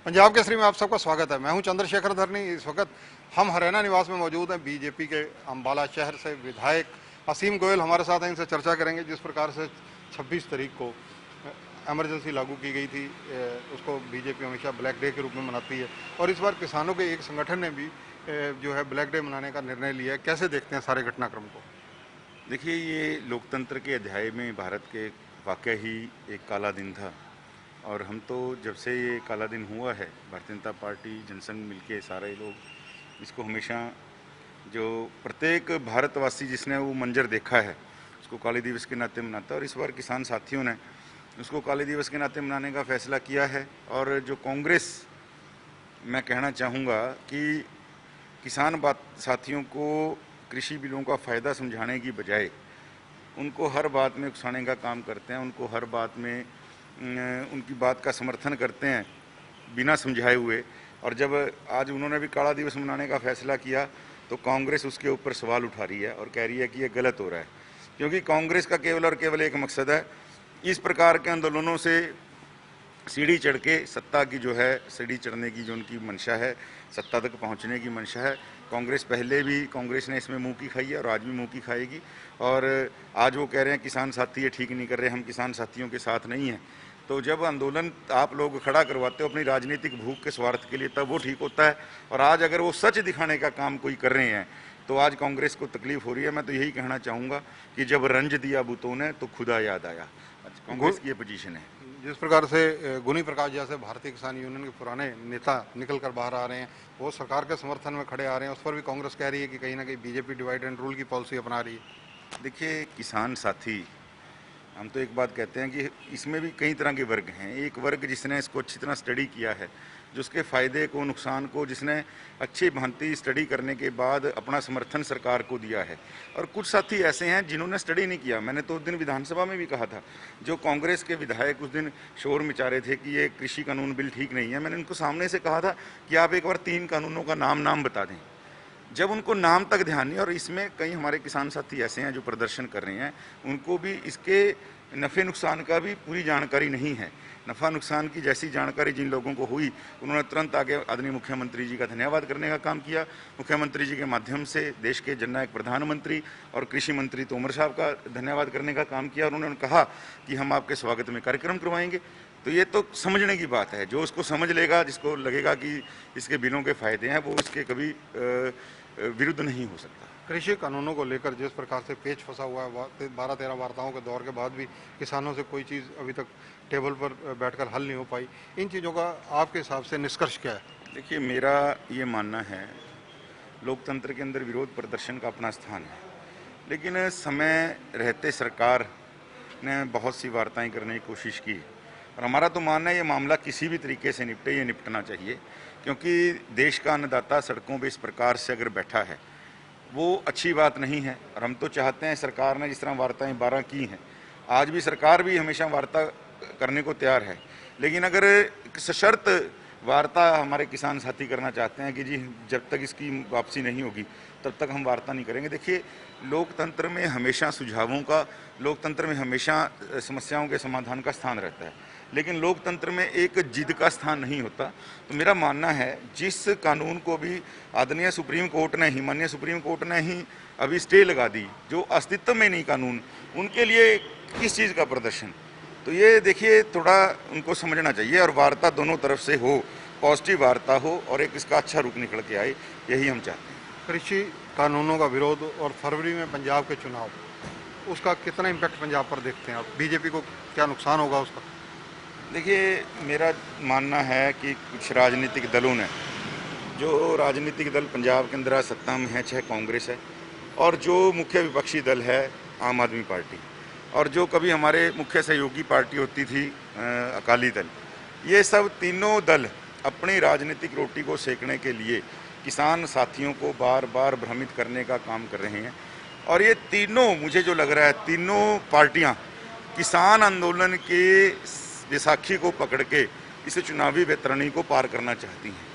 पंजाब केसरी में आप सबका स्वागत है। मैं हूं चंद्रशेखर धरनी। इस वक्त हम हरियाणा निवास में मौजूद हैं। बीजेपी के अंबाला शहर से विधायक असीम गोयल हमारे साथ हैं। इनसे चर्चा करेंगे जिस प्रकार से 26 तारीख को इमरजेंसी लागू की गई थी, उसको बीजेपी हमेशा ब्लैक डे के रूप में मनाती है और इस बार किसानों के एक संगठन ने भी जो है ब्लैक डे मनाने का निर्णय लिया है। कैसे देखते हैं सारे घटनाक्रम को? देखिए, ये लोकतंत्र के अध्याय में भारत के वाकई ही एक काला दिन था और हम तो जब से ये काला दिन हुआ है, भारतीय जनता पार्टी, जनसंघ मिलके सारे लोग इसको हमेशा, जो प्रत्येक भारतवासी जिसने वो मंजर देखा है उसको काले दिवस के नाते मनाता है। और इस बार किसान साथियों ने उसको काले दिवस के नाते मनाने का फैसला किया है। और जो कांग्रेस, मैं कहना चाहूँगा कि किसान साथियों को कृषि बिलों का फ़ायदा समझाने की बजाय उनको हर बात में उकसाने का काम करते हैं, उनको हर बात में उनकी बात का समर्थन करते हैं बिना समझाए हुए। और जब आज उन्होंने भी काला दिवस मनाने का फैसला किया तो कांग्रेस उसके ऊपर सवाल उठा रही है और कह रही है कि ये गलत हो रहा है, क्योंकि कांग्रेस का केवल और केवल एक मकसद है, इस प्रकार के आंदोलनों से सीढ़ी चढ़ के सत्ता की जो है, सीढ़ी चढ़ने की जो उनकी मंशा है, सत्ता तक पहुंचने की मंशा है। कांग्रेस पहले भी, कांग्रेस ने इसमें मुंह की खाई है और आज भी मुंह की खाएगी। और आज वो कह रहे हैं किसान साथी ये ठीक नहीं कर रहे, हम किसान साथियों के साथ नहीं हैं। तो जब आंदोलन आप लोग खड़ा करवाते हो अपनी राजनीतिक भूख के स्वार्थ के लिए, तब वो ठीक होता है। और आज अगर वो सच दिखाने का काम कोई कर रहे हैं तो आज कांग्रेस को तकलीफ हो रही है। मैं तो यही कहना चाहूँगा कि जब रंज दिया बुतों ने तो खुदा याद आया। कांग्रेस की ये पोजीशन है। जिस प्रकार से गुनी प्रकाश जैसे भारतीय किसान यूनियन के पुराने नेता निकल कर बाहर आ रहे हैं, वो सरकार के समर्थन में खड़े आ रहे हैं, उस पर भी कांग्रेस कह रही है कि कहीं ना कहीं बीजेपी डिवाइड एंड रूल की पॉलिसी अपना रही है। देखिए, किसान साथी, हम तो एक बात कहते हैं कि इसमें भी कई तरह के वर्ग हैं। एक वर्ग जिसने इसको अच्छी तरह स्टडी किया है, जो उसके फ़ायदे को, नुकसान को, जिसने अच्छी भांति स्टडी करने के बाद अपना समर्थन सरकार को दिया है। और कुछ साथी ऐसे हैं जिन्होंने स्टडी नहीं किया। मैंने तो उस दिन विधानसभा में भी कहा था, जो कांग्रेस के विधायक उस दिन शोर मचा रहे थे कि ये कृषि कानून बिल ठीक नहीं है, मैंने उनको सामने से कहा था कि आप एक बार 3 कानूनों का नाम बता दें। जब उनको नाम तक ध्यान नहीं, और इसमें कई हमारे किसान साथी ऐसे हैं जो प्रदर्शन कर रहे हैं, उनको भी इसके नफ़े नुकसान का भी पूरी जानकारी नहीं है। नफ़ा नुकसान की जैसी जानकारी जिन लोगों को हुई, उन्होंने तुरंत आगे आदरणीय मुख्यमंत्री जी का धन्यवाद करने का काम किया। मुख्यमंत्री जी के माध्यम से देश के जननायक प्रधानमंत्री और कृषि मंत्री तोमर साहब का धन्यवाद करने का काम किया। और उन्होंने कहा कि हम आपके स्वागत में कार्यक्रम करवाएंगे। तो ये तो समझने की बात है। जो उसको समझ लेगा, जिसको लगेगा कि इसके बिलों के फ़ायदे हैं, वो इसके कभी विरुद्ध नहीं हो सकता। कृषि कानूनों को लेकर जिस प्रकार से पेच फंसा हुआ है, 12-13 वार्ताओं के दौर के बाद भी किसानों से कोई चीज़ अभी तक टेबल पर बैठकर हल नहीं हो पाई, इन चीज़ों का आपके हिसाब से निष्कर्ष क्या है? देखिए, मेरा ये मानना है, लोकतंत्र के अंदर विरोध प्रदर्शन का अपना स्थान है, लेकिन समय रहते सरकार ने बहुत सी वार्ताएं करने की कोशिश की। और हमारा तो मानना है ये मामला किसी भी तरीके से निपटे, ये निपटना चाहिए, क्योंकि देश का अन्नदाता सड़कों पर इस प्रकार से अगर बैठा है वो अच्छी बात नहीं है। और हम तो चाहते हैं, सरकार ने जिस तरह वार्ताएं 12 की हैं, आज भी सरकार भी हमेशा वार्ता करने को तैयार है, लेकिन अगर सशर्त वार्ता हमारे किसान साथी करना चाहते हैं कि जी जब तक इसकी वापसी नहीं होगी तब तक हम वार्ता नहीं करेंगे। देखिए, लोकतंत्र में हमेशा सुझावों का, लोकतंत्र में हमेशा समस्याओं के समाधान का स्थान रहता है, लेकिन लोकतंत्र में एक जिद का स्थान नहीं होता। तो मेरा मानना है, जिस कानून को भी आदरणीय सुप्रीम कोर्ट ने ही, माननीय सुप्रीम कोर्ट ने ही अभी स्टे लगा दी, जो अस्तित्व में नहीं कानून, उनके लिए किस चीज़ का प्रदर्शन? तो ये देखिए, थोड़ा उनको समझना चाहिए और वार्ता दोनों तरफ से हो, पॉजिटिव वार्ता हो और एक इसका अच्छा रूप निकल के आए, यही हम चाहते हैं। कृषि कानूनों का विरोध और फरवरी में पंजाब के चुनाव, उसका कितना इम्पैक्ट पंजाब पर देखते हैं आप? बीजेपी को क्या नुकसान होगा उसका? देखिए, मेरा मानना है कि कुछ राजनीतिक दलों ने, जो राजनीतिक दल पंजाब के अंदर सत्ता में है, चाहे कांग्रेस है, और जो मुख्य विपक्षी दल है आम आदमी पार्टी, और जो कभी हमारे मुख्य सहयोगी पार्टी होती थी अकाली दल, ये सब तीनों दल अपनी राजनीतिक रोटी को सेकने के लिए किसान साथियों को बार बार भ्रमित करने का काम कर रहे हैं। और ये तीनों, मुझे जो लग रहा है, तीनों पार्टियां किसान आंदोलन के बैसाखी को पकड़ के इस चुनावी वैतरणी को पार करना चाहती हैं।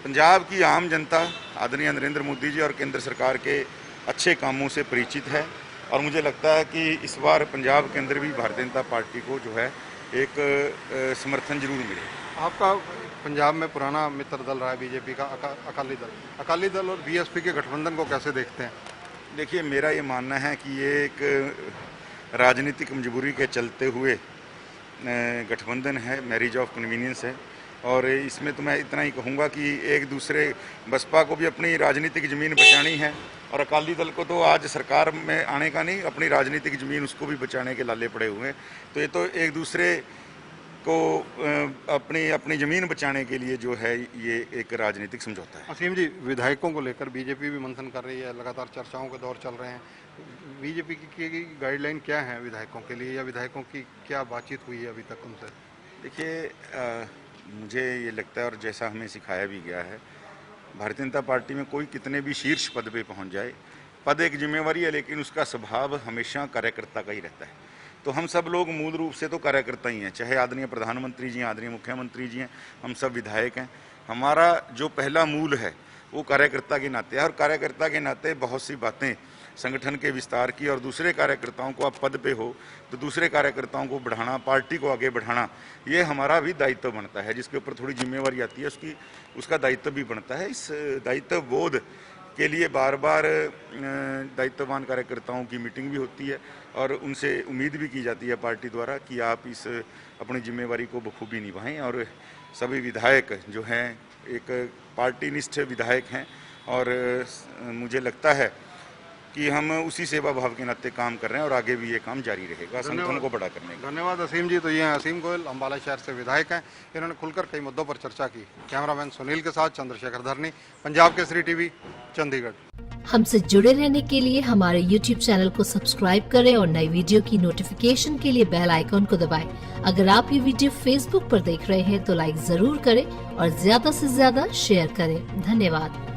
पंजाब की आम जनता आदरणीय नरेंद्र मोदी जी और केंद्र सरकार के अच्छे कामों से परिचित है, और मुझे लगता है कि इस बार पंजाब के अंदर भी भारतीय जनता पार्टी को जो है एक समर्थन जरूर मिले। आपका पंजाब में पुराना मित्र दल रहा है बीजेपी का अकाली दल और बीएसपी के गठबंधन को कैसे देखते हैं? देखिए, मेरा ये मानना है कि ये एक राजनीतिक मजबूरी के चलते हुए गठबंधन है, मैरिज ऑफ कन्वीनियंस है। और इसमें तो मैं इतना ही कहूँगा कि एक दूसरे बसपा को भी अपनी राजनीतिक ज़मीन बचानी है और अकाली दल को तो आज सरकार में आने का नहीं, अपनी राजनीतिक ज़मीन उसको भी बचाने के लाले पड़े हुए हैं। तो ये तो एक दूसरे को अपनी ज़मीन बचाने के लिए जो है ये एक राजनीतिक समझौता है। असीम जी, विधायकों को लेकर बीजेपी भी मंथन कर रही है, लगातार चर्चाओं के दौर चल रहे हैं। बीजेपी की गाइडलाइन क्या है विधायकों के लिए, या विधायकों की क्या बातचीत हुई है अभी तक उनसे? देखिए, मुझे ये लगता है और जैसा हमें सिखाया भी गया है, भारतीय जनता पार्टी में कोई कितने भी शीर्ष पद पे पहुंच जाए, पद एक जिम्मेवारी है लेकिन उसका स्वभाव हमेशा कार्यकर्ता का ही रहता है। तो हम सब लोग मूल रूप से तो कार्यकर्ता ही हैं, चाहे आदरणीय प्रधानमंत्री जी हैं, आदरणीय मुख्यमंत्री जी हैं, हम सब विधायक हैं। हमारा जो पहला मूल है वो कार्यकर्ता के नाते है और कार्यकर्ता के नाते बहुत सी बातें संगठन के विस्तार की और दूसरे कार्यकर्ताओं को आप पद पे हो तो दूसरे कार्यकर्ताओं को बढ़ाना, पार्टी को आगे बढ़ाना, ये हमारा भी दायित्व बनता है। जिसके ऊपर थोड़ी जिम्मेवारी आती है उसका दायित्व भी बनता है। इस दायित्व बोध के लिए बार बार दायित्ववान कार्यकर्ताओं की मीटिंग भी होती है और उनसे उम्मीद भी की जाती है पार्टी द्वारा कि आप इस अपनी जिम्मेवारी को बखूबी निभाएं। और सभी विधायक जो हैं एक पार्टीनिष्ठ विधायक हैं और मुझे लगता है कि हम उसी सेवा भाव के नाते काम कर रहे हैं और आगे भी ये काम जारी रहेगा संगठन को बड़ा करने का। धन्यवाद असीम जी। तो ये हैं असीम गोयल, अम्बाला शहर से विधायक हैं। इन्होंने खुलकर कई मुद्दों पर चर्चा की। कैमरामैन सुनील के साथ चंद्रशेखर धरनी, पंजाब केसरी टीवी, चंडीगढ़। हमसे जुड़े रहने के लिए हमारे YouTube चैनल को सब्सक्राइब करें और नई वीडियो की नोटिफिकेशन के लिए बेल आइकॉन को दबाएं। अगर आप ये वीडियो Facebook पर देख रहे हैं तो लाइक जरूर करें और ज्यादा से ज्यादा शेयर करें। धन्यवाद।